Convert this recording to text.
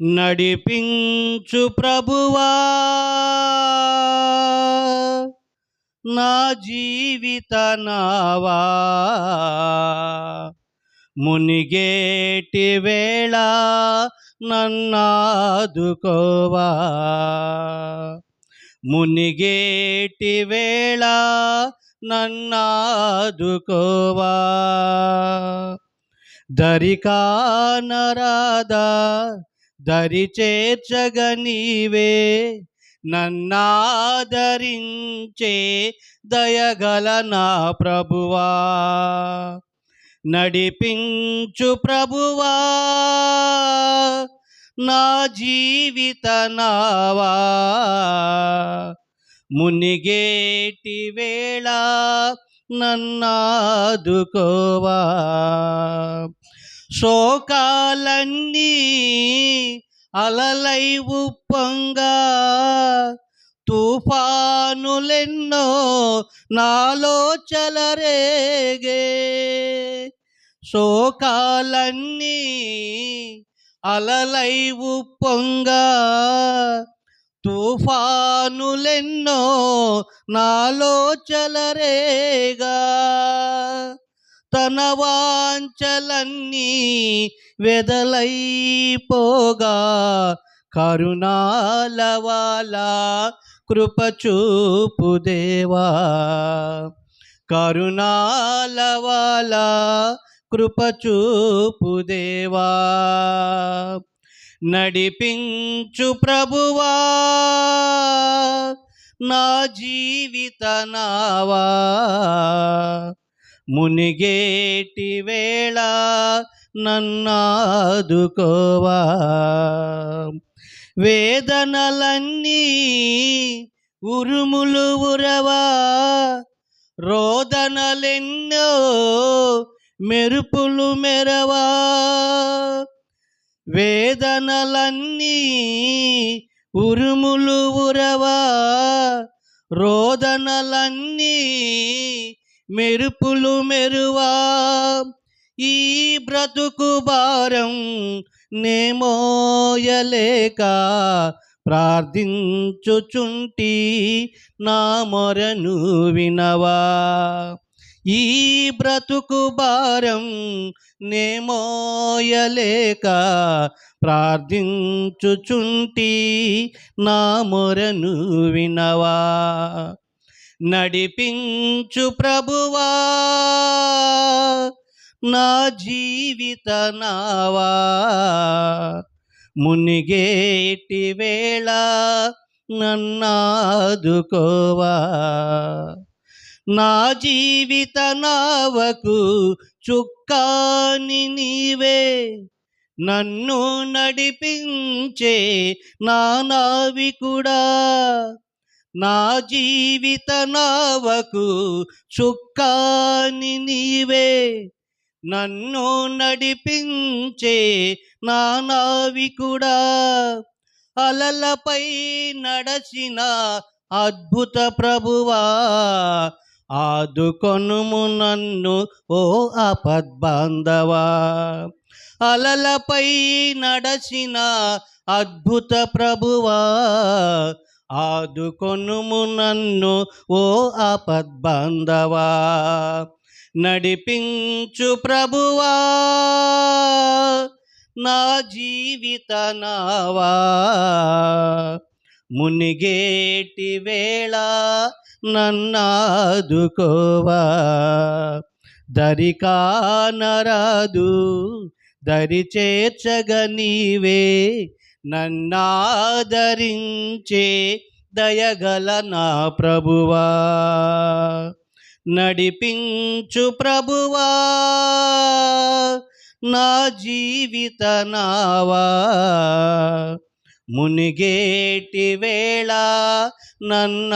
నడిపించు ప్రభువా నా జీవిత నావా, మునిగేటి వేళ నన్నాదుకోవా, మునిగేటి వేళ నన్నాదుకోవా. దరికానరాదా దరి చేర్చగ నీవే, నన్నాదరించే దయగల నా ప్రభువా. నడిపించు ప్రభువా నా జీవిత నావా, మునిగేటి వేళ నన్నాదుకోవా. శోకాలన్నీ అలలై ఉప్పొంగా, తుఫానులెన్నో నాలో చెలరేగే. శోకాలన్నీ అలలై ఉప్పొంగా, తుఫానులెన్నో నాలో చెలరేగా. తన వాంఛలన్నీ వెదలైపోగా, కరుణాలవాల కృపచూపు దేవా, కరుణాలవాల కృపచూపు దేవా. నడిపించు ప్రభువా నా జీవిత నావా, మునిగేటి వేళ నన్నాదుకోవా. వేదనలన్నీ ఉరుములు ఉరవా, రోదనలెన్నో మెరుపులు మెరవా. వేదనలన్నీ ఉరుములు ఉరవా, రోదనలన్నీ మెరుపులు మెరువా. ఈ బ్రతుకు భారం నేమోయలేక ప్రార్థించుచుంటి, నా మొరను వినవా. ఈ బ్రతుకు భారం నేమోయలేక ప్రార్థించుచుంటి, నా మొరను వినవా. నడిపించు ప్రభువా నా జీవిత నావా, మునిగేటి వేళ నన్నాదుకోవా. నా జీవిత నావకు చుక్కాని నీవే, నన్ను నడిపించే నా నావికుడా. నా జీవిత నావకు చుక్కాని నీవే, నన్ను నడిపించే నా నావికుడా. అలలపై నడచిన అద్భుత ప్రభువా, ఆదుకొనుము నన్ను ఓ ఆపద్బాంధవా. అలలపై నడచిన అద్భుత ప్రభువా, ఆదుకొనుము నన్ను ఓ ఆపద్బాంధవా. నడిపించు ప్రభువా నా జీవిత నావా, మునిగేటి వేళ నన్నాదుకోవా. దరికానరాదు దరి చేర్చగ నీవే, నన్నాదరించే దయగల నా ప్రభువా. నడిపించు ప్రభువా నా జీవిత నావా, మునిగేటి వేళ నన్నాదుకోవా.